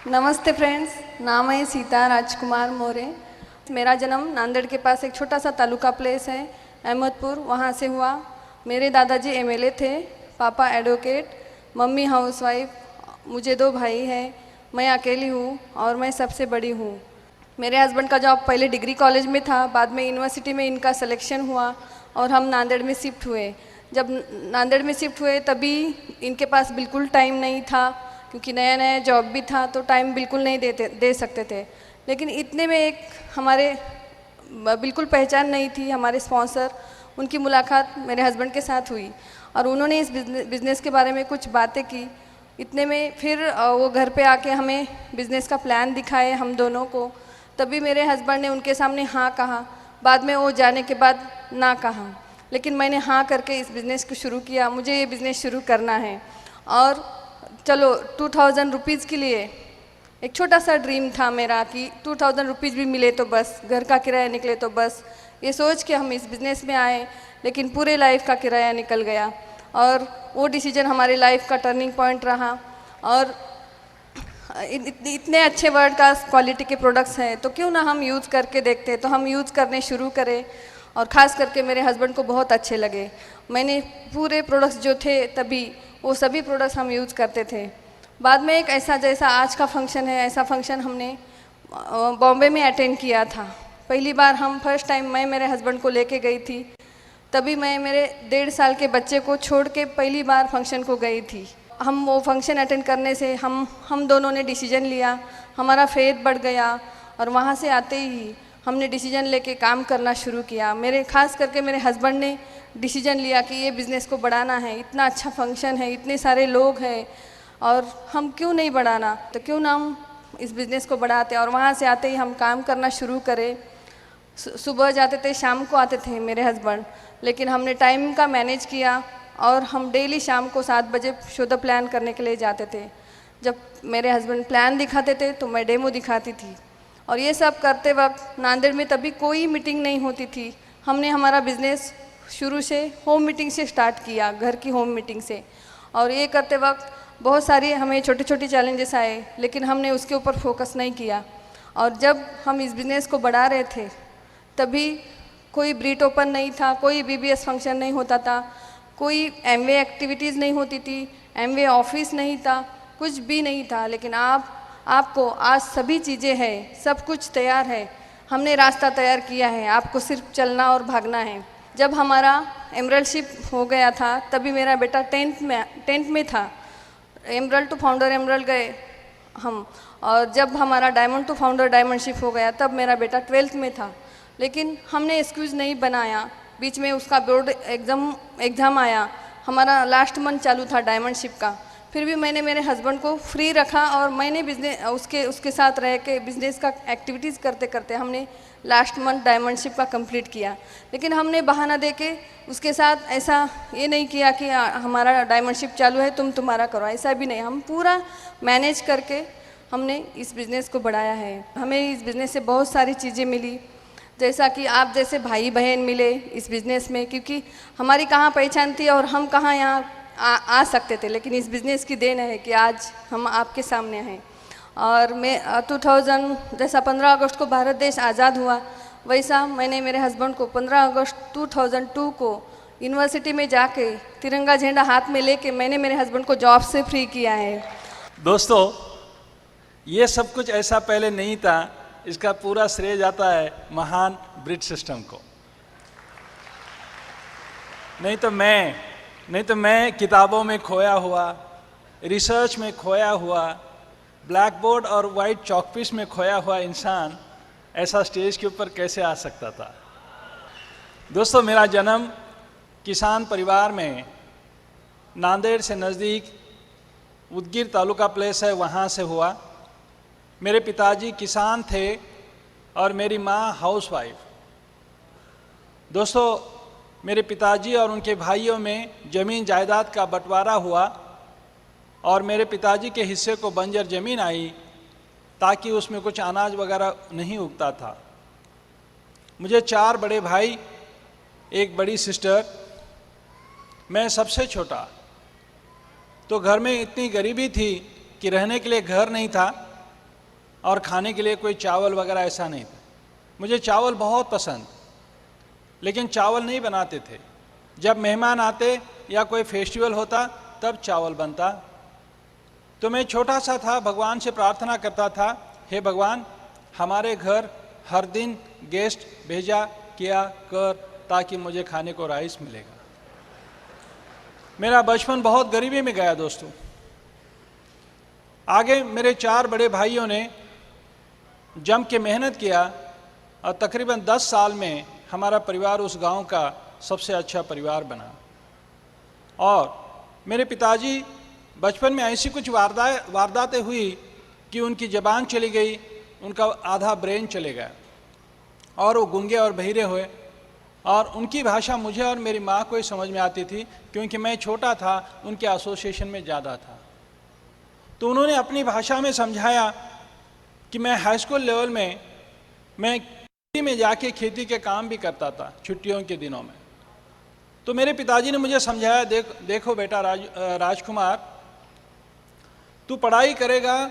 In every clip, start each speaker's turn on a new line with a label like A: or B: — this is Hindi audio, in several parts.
A: नमस्ते फ्रेंड्स, नाम है सीता राजकुमार मोरे। मेरा जन्म नांदेड़ के पास एक छोटा सा तालुका प्लेस है अहमदपुर, वहाँ से हुआ। मेरे दादाजी एमएलए थे, पापा एडवोकेट, मम्मी हाउसवाइफ, मुझे 2 भाई हैं, मैं अकेली हूँ और मैं सबसे बड़ी हूँ। मेरे हस्बैंड का जॉब पहले डिग्री कॉलेज में था, बाद में यूनिवर्सिटी में इनका सिलेक्शन हुआ और हम नांदेड़ में शिफ्ट हुए। जब नांदेड़ में शिफ्ट हुए तभी इनके पास बिल्कुल टाइम नहीं था, क्योंकि नया नया जॉब भी था तो टाइम बिल्कुल नहीं दे सकते थे। लेकिन इतने में एक हमारे बिल्कुल पहचान नहीं थी, हमारे स्पॉन्सर, उनकी मुलाकात मेरे हस्बैंड के साथ हुई और उन्होंने इस बिज़नेस के बारे में कुछ बातें की। इतने में फिर वो घर पे आके हमें बिज़नेस का प्लान दिखाए हम दोनों को। तभी मेरे हस्बैंड ने उनके सामने हाँ कहा, बाद में वो जाने के बाद ना कहा, लेकिन मैंने हाँ करके इस बिज़नेस को शुरू किया। मुझे ये बिज़नेस शुरू करना है और चलो 2000 रुपीज़ के लिए एक छोटा सा ड्रीम था मेरा कि 2000 रुपीज़ भी मिले तो बस, घर का किराया निकले तो बस, ये सोच के हम इस बिज़नेस में आए। लेकिन पूरे लाइफ का किराया निकल गया और वो डिसीजन हमारे लाइफ का टर्निंग पॉइंट रहा। और इतने अच्छे वर्ल्ड का क्वालिटी के प्रोडक्ट्स हैं तो क्यों ना हम यूज़ करके देखते, तो हम यूज़ करने शुरू करें और ख़ास करके मेरे हस्बैंड को बहुत अच्छे लगे। मैंने पूरे प्रोडक्ट्स जो थे तभी वो सभी प्रोडक्ट्स हम यूज़ करते थे। बाद में एक ऐसा जैसा आज का फंक्शन है, ऐसा फंक्शन हमने बॉम्बे में अटेंड किया था। पहली बार हम फर्स्ट टाइम मैं मेरे हस्बैंड को लेके गई थी, तभी मैं मेरे 1.5 साल के बच्चे को छोड़ के पहली बार फंक्शन को गई थी। हम वो फंक्शन अटेंड करने से हम दोनों ने डिसीजन लिया, हमारा फेथ बढ़ गया और वहाँ से आते ही हमने डिसीजन लेके काम करना शुरू किया। खास करके मेरे हस्बैंड ने डिसीजन लिया कि ये बिज़नेस को बढ़ाना है, इतना अच्छा फंक्शन है, इतने सारे लोग हैं और हम क्यों नहीं बढ़ाना, तो क्यों ना हम इस बिज़नेस को बढ़ाते। और वहाँ से आते ही हम काम करना शुरू करें। सुबह जाते थे, शाम को आते थे मेरे हस्बैंड, लेकिन हमने टाइम का मैनेज किया और हम डेली शाम को 7 बजे शो द प्लान करने के लिए जाते थे। जब मेरे हस्बैंड प्लान दिखाते थे तो मैं डेमो दिखाती थी। और ये सब करते वक्त नांदेड़ में तभी कोई मीटिंग नहीं होती थी। हमने हमारा बिज़नेस शुरू से होम मीटिंग से स्टार्ट किया, घर की होम मीटिंग से। और ये करते वक्त बहुत सारी हमें छोटे छोटे चैलेंजेस आए, लेकिन हमने उसके ऊपर फोकस नहीं किया। और जब हम इस बिज़नेस को बढ़ा रहे थे तभी कोई ब्रीट ओपन नहीं था, कोई बीबीएस फंक्शन नहीं होता था, कोई एमवे एक्टिविटीज़ नहीं होती थी, एमवे ऑफिस नहीं था, कुछ भी नहीं था। लेकिन आपको आज सभी चीज़ें हैं, सब कुछ तैयार है, हमने रास्ता तैयार किया है, आपको सिर्फ चलना और भागना है। जब हमारा एमरल्डशिप हो गया था तभी मेरा बेटा 10th में था। एमरल्ड टू फाउंडर एमरल्ड गए हम, और जब हमारा डायमंड टू फाउंडर डायमंडशिप हो गया तब मेरा बेटा 12th में था। लेकिन हमने एक्सक्यूज़ नहीं बनाया, बीच में उसका बोर्ड एग्ज़ाम आया, हमारा लास्ट मंथ चालू था डायमंडशिप का, फिर भी मैंने मेरे हस्बैंड को फ्री रखा और मैंने बिजनेस उसके साथ रह के बिज़नेस का एक्टिविटीज़ करते करते हमने लास्ट मंथ डायमंडशिप का कंप्लीट किया। लेकिन हमने बहाना दे के उसके साथ ऐसा ये नहीं किया कि हमारा डायमंडशिप चालू है तुम्हारा करो, ऐसा भी नहीं। हम पूरा मैनेज करके हमने इस बिज़नेस को बढ़ाया है। हमें इस बिज़नेस से बहुत सारी चीज़ें मिली, जैसा कि आप जैसे भाई बहन मिले इस बिज़नेस में, क्योंकि हमारी कहाँ पहचान थी और हम कहाँ यहाँ आ सकते थे। लेकिन इस बिज़नेस की देन है कि आज हम आपके सामने हैं। और मैं 2000 जैसा 15 अगस्त को भारत देश आज़ाद हुआ, वैसा मैंने मेरे हस्बैंड को 15 अगस्त 2002 को यूनिवर्सिटी में जाके तिरंगा झंडा हाथ में लेके मैंने मेरे हस्बैंड को जॉब से फ्री किया है।
B: दोस्तों, ये सब कुछ ऐसा पहले नहीं था। इसका पूरा श्रेय जाता है महान ब्रिज सिस्टम को। नहीं तो मैं किताबों में खोया हुआ, रिसर्च में खोया हुआ, ब्लैक बोर्ड और वाइट चॉकपीस में खोया हुआ इंसान ऐसा स्टेज के ऊपर कैसे आ सकता था। दोस्तों, मेरा जन्म किसान परिवार में नांदेड़ से नज़दीक उदगीर तालुका प्लेस है, वहाँ से हुआ। मेरे पिताजी किसान थे और मेरी माँ हाउसवाइफ। दोस्तों, मेरे पिताजी और उनके भाइयों में ज़मीन जायदाद का बंटवारा हुआ और मेरे पिताजी के हिस्से को बंजर ज़मीन आई ताकि उसमें कुछ अनाज वगैरह नहीं उगता था। मुझे 4 बड़े भाई, एक बड़ी सिस्टर, मैं सबसे छोटा। तो घर में इतनी गरीबी थी कि रहने के लिए घर नहीं था, और खाने के लिए कोई चावल वगैरह ऐसा नहीं था। मुझे चावल बहुत पसंद, लेकिन चावल नहीं बनाते थे। जब मेहमान आते या कोई फेस्टिवल होता तब चावल बनता। तो मैं छोटा सा था, भगवान से प्रार्थना करता था, हे भगवान हमारे घर हर दिन गेस्ट भेजा किया कर ताकि मुझे खाने को राइस मिलेगा। मेरा बचपन बहुत गरीबी में गया दोस्तों। आगे मेरे 4 बड़े भाइयों ने जम के मेहनत किया और तकरीबन 10 साल में हमारा परिवार उस गांव का सबसे अच्छा परिवार बना। और मेरे पिताजी बचपन में ऐसी कुछ वारदातें हुई कि उनकी ज़बान चली गई, उनका आधा ब्रेन चले गया और वो गूंगे और बहिरे हुए। और उनकी भाषा मुझे और मेरी माँ को ही समझ में आती थी, क्योंकि मैं छोटा था, उनके एसोसिएशन में ज़्यादा था। तो उन्होंने अपनी भाषा में समझाया कि मैं हाई स्कूल लेवल में मैं खेती में जाके खेती के काम भी करता था छुट्टियों के दिनों में। तो मेरे पिताजी ने मुझे समझाया, देखो बेटा राजकुमार, तू पढ़ाई करेगा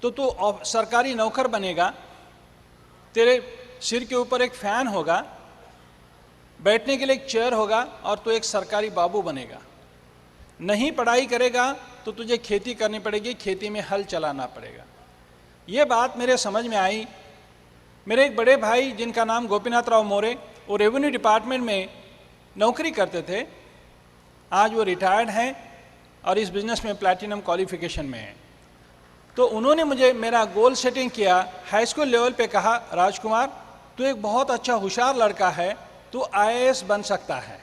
B: तो तू सरकारी नौकर बनेगा, तेरे सिर के ऊपर एक फ़ैन होगा, बैठने के लिए एक चेयर होगा और तू एक सरकारी बाबू बनेगा। नहीं पढ़ाई करेगा तो तुझे खेती करनी पड़ेगी, खेती में हल चलाना पड़ेगा। ये बात मेरे समझ में आई। मेरे एक बड़े भाई जिनका नाम गोपीनाथ राव मोरे, वो रेवेन्यू डिपार्टमेंट में नौकरी करते थे। आज वो रिटायर्ड हैं और इस बिज़नेस में प्लैटिनम क्वालिफिकेशन में हैं। तो उन्होंने मुझे मेरा गोल सेटिंग किया, हाई स्कूल लेवल पे कहा, राजकुमार तू एक बहुत अच्छा होशियार लड़का है, तू आईएएस बन सकता है।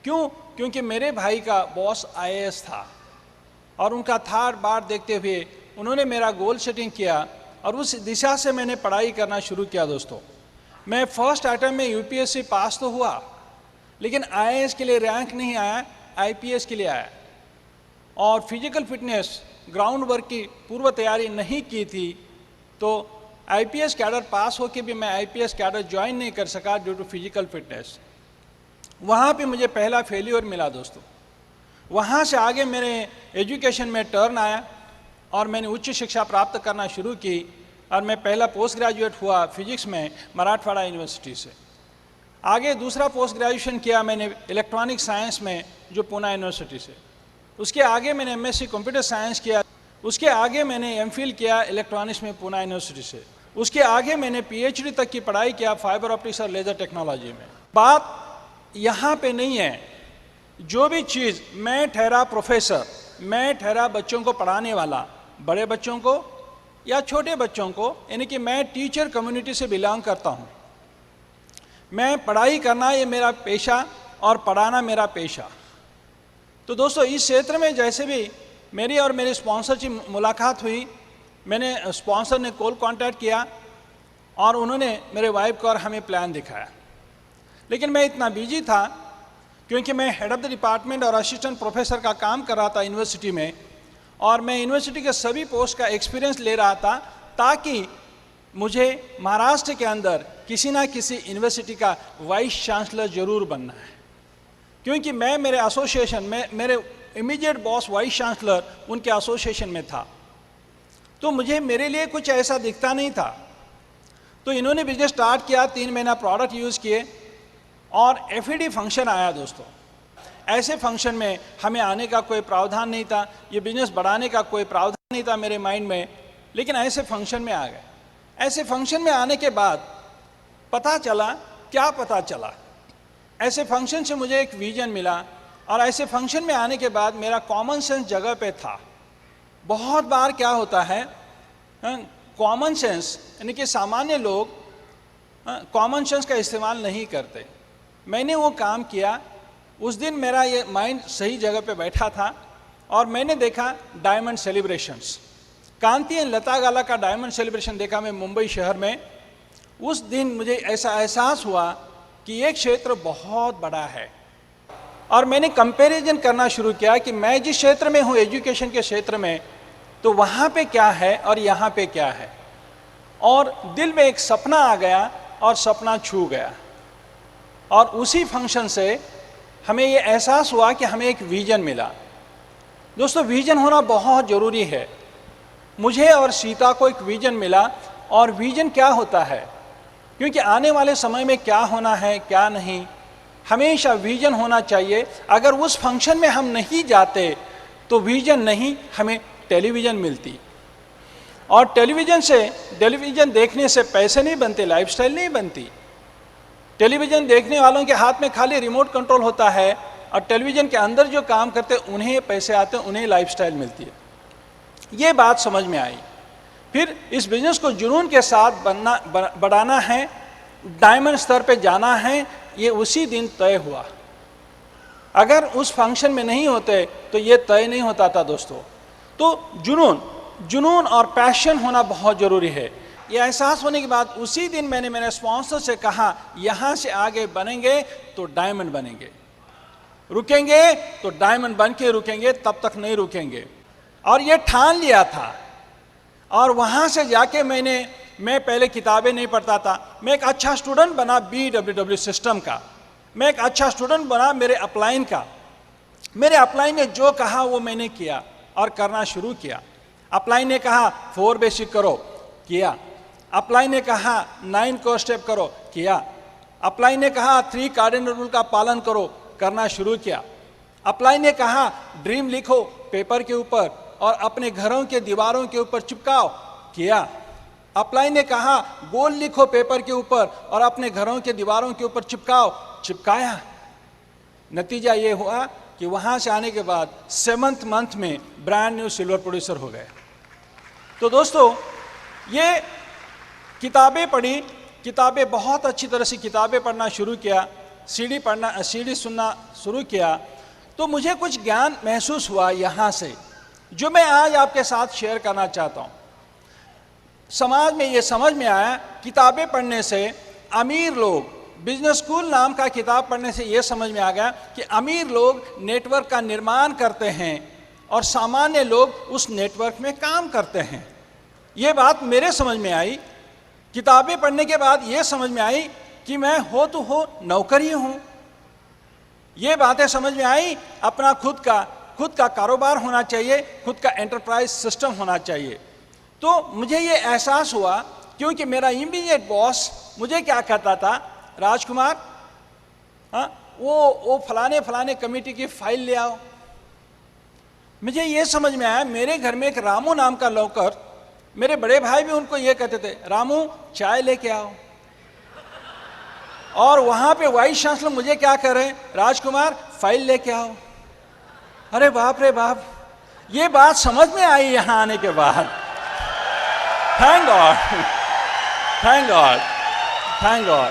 B: क्यों? क्योंकि मेरे भाई का बॉस आईएएस था और उनका थाट बाट देखते हुए उन्होंने मेरा गोल सेटिंग किया और उस दिशा से मैंने पढ़ाई करना शुरू किया। दोस्तों, मैं फर्स्ट अटेम्प्ट में यूपीएससी पास तो हुआ, लेकिन आईएएस के लिए रैंक नहीं आया, आईपीएस के लिए आया। और फिजिकल फिटनेस ग्राउंड वर्क की पूर्व तैयारी नहीं की थी, तो आईपीएस कैडर पास होके भी मैं आईपीएस कैडर ज्वाइन नहीं कर सका ड्यू टू फिजिकल फिटनेस। वहाँ पे मुझे पहला फेल्योर मिला दोस्तों। वहाँ से आगे मेरे एजुकेशन में टर्न आया और मैंने उच्च शिक्षा प्राप्त करना शुरू की और मैं पहला पोस्ट ग्रेजुएट हुआ फिजिक्स में मराठवाड़ा यूनिवर्सिटी से। आगे दूसरा पोस्ट ग्रेजुएशन किया मैंने इलेक्ट्रॉनिक साइंस में जो पूना यूनिवर्सिटी से। उसके आगे मैंने एमएससी कंप्यूटर साइंस किया। उसके आगे मैंने एमफिल किया इलेक्ट्रॉनिक्स में पूना यूनिवर्सिटी से। उसके आगे मैंने पीएचडी तक की पढ़ाई किया फाइबर ऑप्टिक्स और लेज़र टेक्नोलॉजी में। बात यहाँ पे नहीं है, जो भी चीज़ मैं ठहरा प्रोफेसर, मैं ठहरा बच्चों को पढ़ाने वाला, बड़े बच्चों को या छोटे बच्चों को, यानी कि मैं टीचर कम्युनिटी से बिलोंग करता हूँ। मैं पढ़ाई करना ये मेरा पेशा और पढ़ाना मेरा पेशा। तो दोस्तों, इस क्षेत्र में जैसे भी मेरी और मेरे स्पॉन्सर की मुलाकात हुई, मैंने स्पॉन्सर ने कॉल कांटेक्ट किया और उन्होंने मेरे वाइफ को और हमें प्लान दिखाया। लेकिन मैं इतना बिजी था क्योंकि मैं हेड ऑफ द डिपार्टमेंट और असिस्टेंट प्रोफेसर का काम कर रहा था यूनिवर्सिटी में, और मैं यूनिवर्सिटी के सभी पोस्ट का एक्सपीरियंस ले रहा था ताकि मुझे महाराष्ट्र के अंदर किसी ना किसी यूनिवर्सिटी का वाइस चांसलर जरूर बनना है। क्योंकि मैं मेरे एसोसिएशन में, मेरे इमीडिएट बॉस वाइस चांसलर उनके एसोसिएशन में था, तो मुझे मेरे लिए कुछ ऐसा दिखता नहीं था। तो इन्होंने बिजनेस स्टार्ट किया, 3 महीना प्रोडक्ट यूज़ किए और एफईडी फंक्शन आया। दोस्तों, ऐसे फंक्शन में हमें आने का कोई प्रावधान नहीं था, ये बिजनेस बढ़ाने का कोई प्रावधान नहीं था मेरे माइंड में, लेकिन ऐसे फंक्शन में आ गए। ऐसे फंक्शन में आने के बाद पता चला, क्या पता चला, ऐसे फंक्शन से मुझे एक विजन मिला और ऐसे फंक्शन में आने के बाद मेरा कॉमन सेंस जगह पे था। बहुत बार क्या होता है, कॉमन सेंस यानी कि सामान्य लोग कॉमन सेंस का इस्तेमाल नहीं करते। मैंने वो काम किया। उस दिन मेरा ये माइंड सही जगह पे बैठा था और मैंने देखा डायमंड सेलिब्रेशंस, कांति एंड लता गाला का डायमंड सेलिब्रेशन देखा मैं मुंबई शहर में। उस दिन मुझे ऐसा एहसास हुआ कि ये क्षेत्र बहुत बड़ा है और मैंने कंपैरिजन करना शुरू किया कि मैं जिस क्षेत्र में हूँ, एजुकेशन के क्षेत्र में, तो वहाँ पे क्या है और यहाँ पे क्या है। और दिल में एक सपना आ गया और सपना छू गया। और उसी फंक्शन से हमें ये एहसास हुआ कि हमें एक विजन मिला। दोस्तों, विजन होना बहुत ज़रूरी है। मुझे और सीता को एक विजन मिला, और विजन क्या होता है, क्योंकि आने वाले समय में क्या होना है क्या नहीं, हमेशा विजन होना चाहिए। अगर उस फंक्शन में हम नहीं जाते तो विजन नहीं, हमें टेलीविज़न मिलती, और टेलीविज़न देखने से पैसे नहीं बनते, लाइफस्टाइल नहीं बनती। टेलीविज़न देखने वालों के हाथ में खाली रिमोट कंट्रोल होता है, और टेलीविज़न के अंदर जो काम करते उन्हें पैसे आते हैं, उन्हें लाइफस्टाइल मिलती है। ये बात समझ में आई। फिर इस बिजनेस को जुनून के साथ बढ़ाना है, डायमंड स्तर पे जाना है, ये उसी दिन तय हुआ। अगर उस फंक्शन में नहीं होते तो ये तय नहीं होता था दोस्तों। तो जुनून और पैशन होना बहुत ज़रूरी है। ये एहसास होने के बाद उसी दिन मैंने मेरे स्पॉन्सर से कहा, यहाँ से आगे बनेंगे तो डायमंड बनेंगे, रुकेंगे तो डायमंड बन के रुकेंगे, तब तक नहीं रुकेंगे। और ये ठान लिया था। और वहाँ से जाके मैं पहले किताबें नहीं पढ़ता था, मैं एक अच्छा स्टूडेंट बना BWW सिस्टम का, मैं एक अच्छा स्टूडेंट बना मेरे अपलाइन का। मेरे अपलाइन ने जो कहा वो मैंने किया और करना शुरू किया। अपलाइन ने कहा 4 बेसिक करो, किया। अपलाइन ने कहा 9 को स्टेप करो, किया। अपलाइन ने कहा 3 कार्डिनल रूल का पालन करो, करना शुरू किया। अपलाइन ने कहा ड्रीम लिखो पेपर के ऊपर और अपने घरों के दीवारों के ऊपर चिपकाओ, किया। अपलाइन ने कहा गोल लिखो पेपर के ऊपर और अपने घरों के दीवारों के ऊपर चिपकाओ, चिपकाया। नतीजा ये हुआ कि वहाँ से आने के बाद 7th मंथ में ब्रांड न्यू सिल्वर प्रोड्यूसर हो गए। तो दोस्तों, ये किताबें पढ़ी, किताबें बहुत अच्छी तरह से किताबें पढ़ना शुरू किया, सीडी सुनना शुरू किया, तो मुझे कुछ ज्ञान महसूस हुआ यहाँ से, जो मैं आज आपके साथ शेयर करना चाहता हूँ। समाज में ये समझ में आया, किताबें पढ़ने से अमीर लोग, बिजनेस स्कूल नाम का किताब पढ़ने से ये समझ में आ गया कि अमीर लोग नेटवर्क का निर्माण करते हैं और सामान्य लोग उस नेटवर्क में काम करते हैं। ये बात मेरे समझ में आई। किताबें पढ़ने के बाद ये समझ में आई कि मैं हो नौकर ही हूँ। ये बातें समझ में आई, अपना खुद का कारोबार होना चाहिए, खुद का एंटरप्राइज सिस्टम होना चाहिए। तो मुझे ये एहसास हुआ, क्योंकि मेरा इमीडिएट बॉस मुझे क्या कहता था, राजकुमार, हाँ वो फलाने कमेटी की फाइल ले आओ। मुझे ये समझ में आया, मेरे घर में एक रामू नाम का नौकर, मेरे बड़े भाई भी उनको ये कहते थे, रामू चाय लेके आओ। और वहाँ पे वाइस चांसलर मुझे क्या कह रहे हैं, राजकुमार फाइल लेके आओ। अरे बाप रे बाप, ये बात समझ में आई यहाँ आने के बाद। Thank God, thank God, thank God.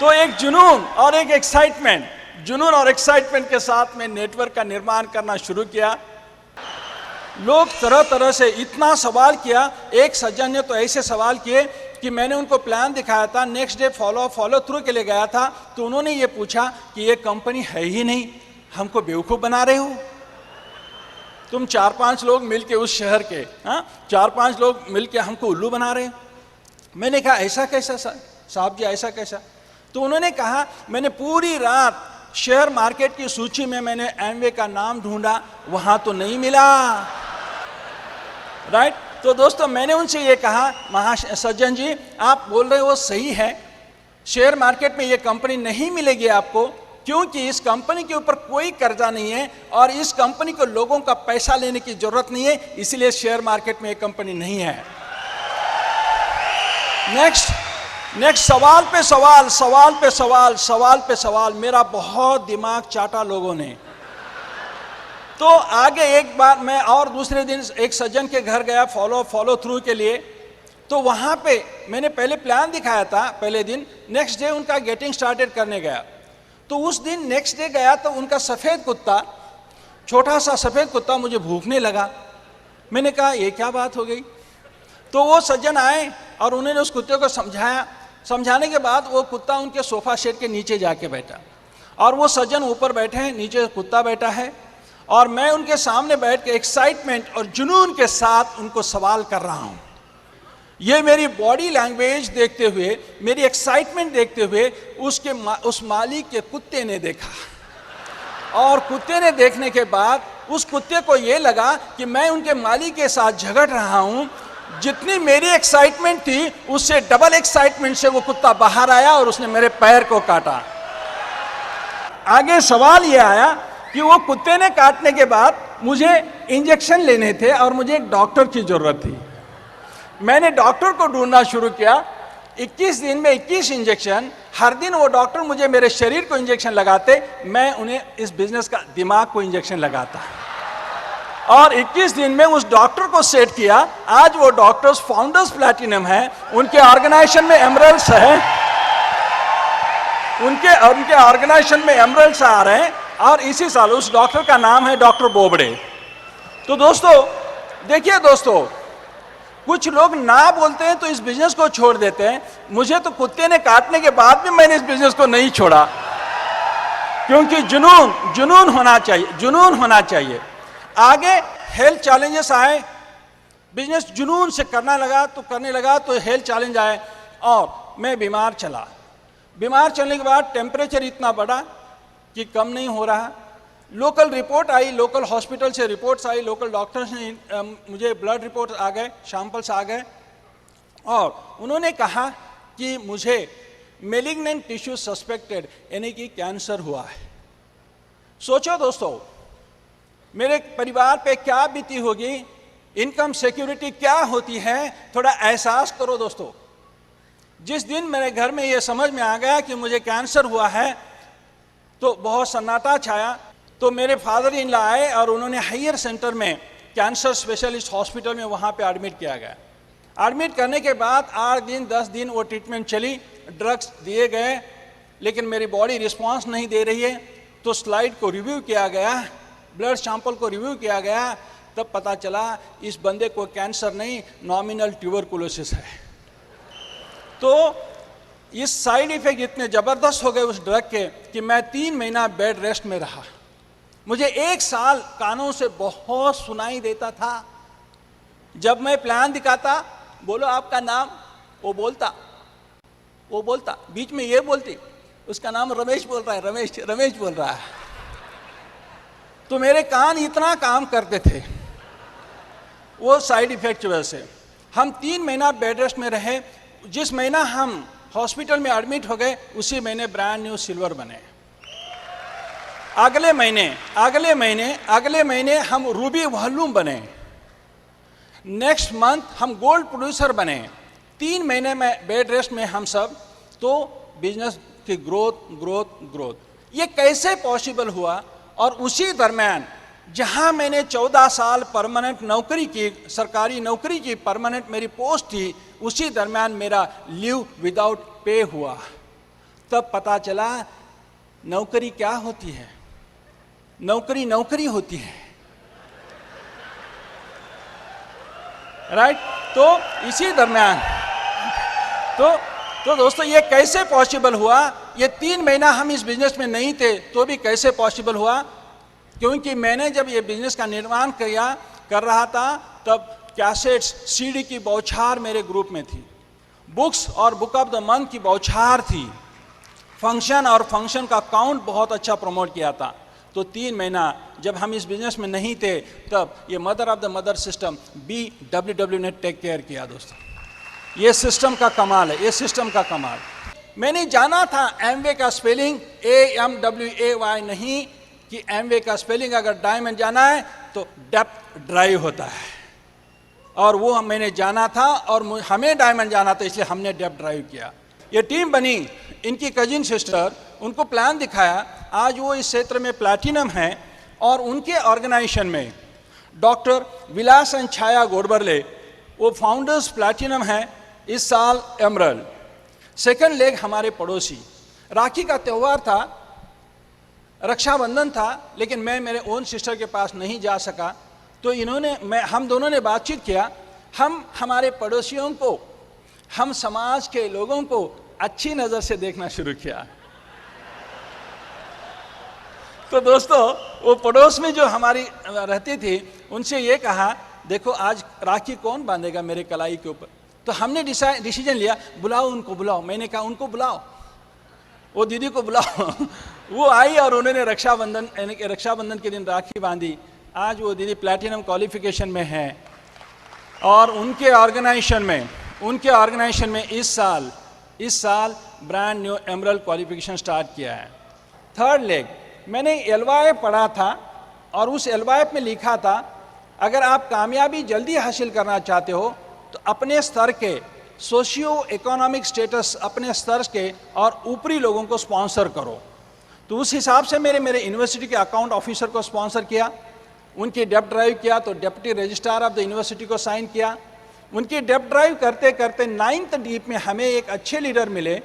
B: तो एक जुनून और एक एक्साइटमेंट के साथ में नेटवर्क का निर्माण करना शुरू किया। लोग तरह तरह से इतना सवाल किया। एक सज्जन ने तो ऐसे सवाल किए कि मैंने उनको प्लान दिखाया था, नेक्स्ट डे फॉलो थ्रू के लिए गया था, तो उन्होंने ये पूछा कि ये कंपनी है ही नहीं, हमको बेवकूफ़ बना रहे हो तुम। 4-5 लोग मिलके उस शहर के, 4-5 लोग मिलके हमको उल्लू बना रहे हो। मैंने कहा ऐसा कैसा साहब जी, ऐसा कैसा? तो उन्होंने कहा मैंने पूरी रात शेयर मार्केट की सूची में मैंने एमवे का नाम ढूंढा, वहां तो नहीं मिला। राइट? तो दोस्तों, मैंने उनसे ये कहा, सज्जन जी आप बोल रहे हो सही है, शेयर मार्केट में ये कंपनी नहीं मिलेगी आपको, क्योंकि इस कंपनी के ऊपर कोई कर्जा नहीं है और इस कंपनी को लोगों का पैसा लेने की जरूरत नहीं है, इसलिए शेयर मार्केट में ये कंपनी नहीं है। नेक्स्ट सवाल पे सवाल, मेरा बहुत दिमाग चाटा लोगों ने। तो आगे एक बार मैं और दूसरे दिन एक सज्जन के घर गया फॉलो थ्रू के लिए। तो वहाँ पे मैंने पहले प्लान दिखाया था पहले दिन, नेक्स्ट डे उनका गेटिंग स्टार्टेड करने गया। तो उस दिन नेक्स्ट डे गया तो उनका सफ़ेद कुत्ता, छोटा सा सफ़ेद कुत्ता मुझे भूखने लगा। मैंने कहा ये क्या बात हो गई? तो वो सज्जन आए और उन्होंने उस कुत्ते को समझाया। समझाने के बाद वो कुत्ता उनके सोफा सेट के नीचे जाके बैठा और वो सज्जन ऊपर बैठे हैं, नीचे कुत्ता बैठा है, और मैं उनके सामने बैठ के एक्साइटमेंट और जुनून के साथ उनको सवाल कर रहा हूँ। ये मेरी बॉडी लैंग्वेज देखते हुए, मेरी एक्साइटमेंट देखते हुए उस मालिक के कुत्ते ने देखा, और कुत्ते ने देखने के बाद उस कुत्ते को ये लगा कि मैं उनके मालिक के साथ झगड़ रहा हूं। जितनी मेरी एक्साइटमेंट थी उससे डबल एक्साइटमेंट से वो कुत्ता बाहर आया और उसने मेरे पैर को काटा। आगे सवाल ये आया कि वो कुत्ते ने काटने के बाद मुझे इंजेक्शन लेने थे और मुझे एक डॉक्टर की जरूरत थी। मैंने डॉक्टर को ढूंढना शुरू किया। 21 दिन में 21 इंजेक्शन, हर दिन वो डॉक्टर मुझे मेरे शरीर को इंजेक्शन लगाते, मैं उन्हें इस बिजनेस का दिमाग को इंजेक्शन लगाता और 21 दिन में उस डॉक्टर को सेट किया। आज वो डॉक्टर्स फाउंडर्स प्लैटिनम है, उनके ऑर्गेनाइजेशन में एमरल्ड्स है, उनके ऑर्गेनाइजेशन में एमरल्ड्स आ रहे हैं। और इसी साल उस डॉक्टर का नाम है डॉक्टर बोबड़े। तो दोस्तों देखिए दोस्तों, कुछ लोग ना बोलते हैं तो इस बिजनेस को छोड़ देते हैं। मुझे तो कुत्ते ने काटने के बाद भी मैंने इस बिजनेस को नहीं छोड़ा, क्योंकि जुनून होना चाहिए। आगे हेल्थ चैलेंजेस आए, बिजनेस जुनून से करने लगा तो हेल्थ चैलेंज आए और मैं बीमार चलने के बाद टेम्परेचर इतना बढ़ा कि कम नहीं हो रहा। लोकल रिपोर्ट आई, लोकल हॉस्पिटल से रिपोर्ट्स आई, लोकल डॉक्टर्स ने मुझे ब्लड रिपोर्ट आ गए, सैंपल्स आ गए और उन्होंने कहा कि मुझे मेलिग्नेंट टिश्यू सस्पेक्टेड यानी कि कैंसर हुआ है। सोचो दोस्तों, मेरे परिवार पे क्या बीती होगी, इनकम सिक्योरिटी क्या होती है, थोड़ा एहसास करो दोस्तों। जिस दिन मेरे घर में ये समझ में आ गया कि मुझे कैंसर हुआ है तो बहुत सन्नाटा छाया। तो मेरे फादर इन लॉ आए और उन्होंने हायर सेंटर में कैंसर स्पेशलिस्ट हॉस्पिटल में वहाँ पे एडमिट किया गया। एडमिट करने के बाद 8 दिन 10 दिन वो ट्रीटमेंट चली, ड्रग्स दिए गए, लेकिन मेरी बॉडी रिस्पांस नहीं दे रही है। तो स्लाइड को रिव्यू किया गया, ब्लड सैंपल को रिव्यू किया गया, तब पता चला इस बंदे को कैंसर नहीं, नॉमिनल ट्यूबरकुलोसिस है। तो इस साइड इफेक्ट इतने ज़बरदस्त हो गए उस ड्रग के कि मैं 3 महीना बेड रेस्ट में रहा। मुझे 1 साल कानों से बहुत सुनाई देता था। जब मैं प्लान दिखाता, बोलो आपका नाम, वो बोलता बीच में ये बोलती, उसका नाम रमेश बोल रहा है, रमेश बोल रहा है। तो मेरे कान इतना काम करते थे वो साइड इफेक्ट की वजह से। हम 3 महीना बेड रेस्ट में रहे। जिस महीना हम हॉस्पिटल में एडमिट हो गए उसी महीने ब्रांड न्यू सिल्वर बने। अगले महीने हम रूबी वॉल्यूम बने। नेक्स्ट मंथ हम गोल्ड प्रोड्यूसर बने। 3 महीने में बेड रेस्ट में हम सब। तो बिजनेस की ग्रोथ ये कैसे पॉसिबल हुआ? और उसी दरम्यान जहां मैंने 14 साल परमानेंट नौकरी की, सरकारी नौकरी की, परमानेंट मेरी पोस्ट थी, उसी दरम्यान मेरा लीव विदाउट पे हुआ। तब पता चला नौकरी क्या होती है। नौकरी होती है, राइट? तो इसी दरम्यान तो दोस्तों ये कैसे पॉसिबल हुआ? ये 3 महीना हम इस बिजनेस में नहीं थे तो भी कैसे पॉसिबल हुआ? क्योंकि मैंने जब ये बिजनेस का निर्माण कर रहा था तब कैसेट्स, सीडी की बौछार मेरे ग्रुप में थी, बुक्स और बुक ऑफ द मंथ की बौछार थी, फंक्शन का काउंट बहुत अच्छा प्रमोट किया था। तो 3 महीना जब हम इस बिजनेस में नहीं थे तब ये mother of the mother system BWW ने टेक केयर किया। दोस्तों ये सिस्टम का कमाल है, ये सिस्टम का कमाल। मैंने जाना था एमवे का स्पेलिंग AMWAY नहीं, कि एमवे का स्पेलिंग अगर डायमंड जाना है तो डेप्थ ड्राइव होता है, और वो मैंने जाना था और हमें डायमंड जाना था, इसलिए हमने डेप्थ ड्राइव किया। ये टीम बनी, इनकी कजिन सिस्टर, उनको प्लान दिखाया। आज वो इस क्षेत्र में प्लैटिनम है और उनके ऑर्गेनाइजेशन में डॉक्टर विलास एंड छाया गोडबरले, वो फाउंडर्स प्लैटिनम है, इस साल एमरल्ड। सेकंड लेग हमारे पड़ोसी। राखी का त्यौहार था, रक्षाबंधन था, लेकिन मैं मेरे ओन सिस्टर के पास नहीं जा सका। तो हम दोनों ने बातचीत किया। हम हमारे पड़ोसियों को, हम समाज के लोगों को अच्छी नज़र से देखना शुरू किया। तो दोस्तों वो पड़ोस में जो हमारी रहती थी उनसे ये कहा, देखो आज राखी कौन बांधेगा मेरे कलाई के ऊपर? तो हमने डिसीजन लिया, बुलाओ उनको, बुलाओ। मैंने कहा उनको बुलाओ, वो दीदी को बुलाओ। वो आई और उन्होंने रक्षाबंधन के दिन राखी बांधी। आज वो दीदी प्लैटिनम क्वालिफिकेशन में हैं और उनके ऑर्गेनाइजेशन में इस साल brand new emerald qualification start किया है। थर्ड लेग, मैंने LYF पढ़ा था और उस LYF में लिखा था अगर आप कामयाबी जल्दी हासिल करना चाहते हो तो अपने स्तर के सोशियो इकोनॉमिक स्टेटस, अपने स्तर के और ऊपरी लोगों को स्पॉन्सर करो। तो उस हिसाब से मेरे यूनिवर्सिटी के अकाउंट ऑफिसर को स्पॉन्सर किया, उनकी डेप्ट ड्राइव किया तो deputy registrar of the university को साइन किया। उनकी डेप्ट ड्राइव करते करते 9th डीप में हमें एक अच्छे लीडर मिले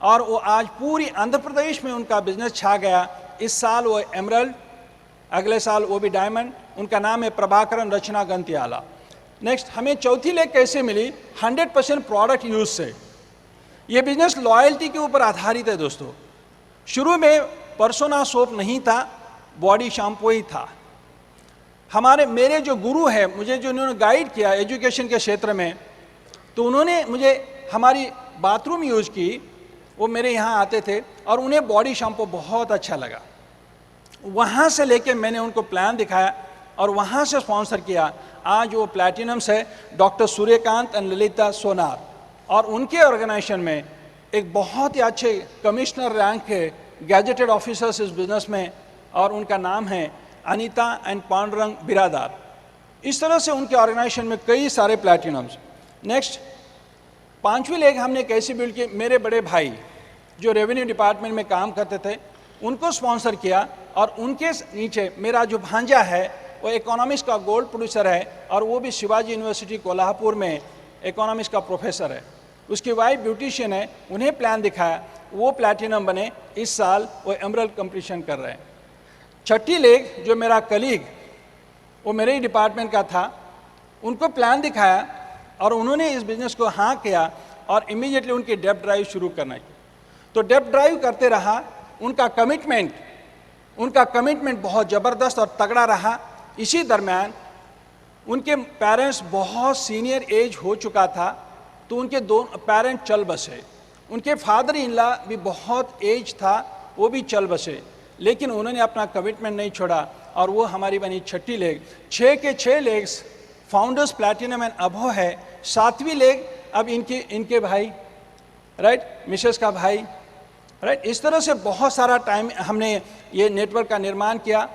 B: और वो आज पूरी आंध्र प्रदेश में उनका बिजनेस छा गया। इस साल वो एमरल्ड, अगले साल वो भी डायमंड। उनका नाम है प्रभाकरन रचना गंतियाला। नेक्स्ट, हमें चौथी लेग कैसे मिली? 100% प्रोडक्ट यूज से। ये बिजनेस लॉयल्टी के ऊपर आधारित है दोस्तों। शुरू में पर्सोना सोप नहीं था, बॉडी शैम्पू ही था। मेरे जो गुरु है, मुझे जो उन्होंने गाइड किया एजुकेशन के क्षेत्र में, तो उन्होंने मुझे हमारी बाथरूम यूज की। वो मेरे यहाँ आते थे और उन्हें बॉडी शैम्पू बहुत अच्छा लगा। वहाँ से लेके मैंने उनको प्लान दिखाया और वहाँ से स्पॉन्सर किया। आज वो प्लैटिनम से डॉक्टर सूर्यकांत एंड ललिता सोनार और उनके ऑर्गेनाइजेशन में एक बहुत ही अच्छे कमिश्नर रैंक के गैजेटेड ऑफिसर्स इस बिजनेस में, और उनका नाम है अनीता एंड पांडुरंग बिरादार। इस तरह से उनके ऑर्गेनाइजेशन में कई सारे प्लैटिनम्स। नेक्स्ट, 5वीं लेग हमने कैसे बिल्ड की? मेरे बड़े भाई जो रेवेन्यू डिपार्टमेंट में काम करते थे उनको स्पॉन्सर किया और उनके नीचे मेरा जो भांजा है वो इकोनॉमिक्स का गोल्ड प्रोड्यूसर है और वो भी शिवाजी यूनिवर्सिटी कोल्हापुर में इकोनॉमिक्स का प्रोफेसर है। उसकी वाइफ ब्यूटिशियन है, उन्हें प्लान दिखाया, वो प्लैटिनम बने। इस साल वो एमरल्ड कंपटीशन कर रहे हैं। छठी लेग, जो मेरा कलीग, वो मेरे ही डिपार्टमेंट का था, उनको प्लान दिखाया और उन्होंने इस बिजनेस को हाँ किया और इमीडिएटली उनकी डेप्ट ड्राइव शुरू करना की। तो डेप्ट ड्राइव करते रहा। उनका कमिटमेंट बहुत ज़बरदस्त और तगड़ा रहा। इसी दरम्यान उनके पेरेंट्स बहुत सीनियर एज हो चुका था, तो उनके दो पेरेंट चल बसे। उनके फादर इन लॉ भी बहुत एज था, वो भी चल बसे, लेकिन उन्होंने अपना कमिटमेंट नहीं छोड़ा और वो हमारी बनी छठी लेग। 6 के 6 legs founders platinum and above है। 7वीं लेग अब इनके भाई, राइट, मिसेस का भाई, राइट। इस तरह से बहुत सारा टाइम हमने ये नेटवर्क का निर्माण किया।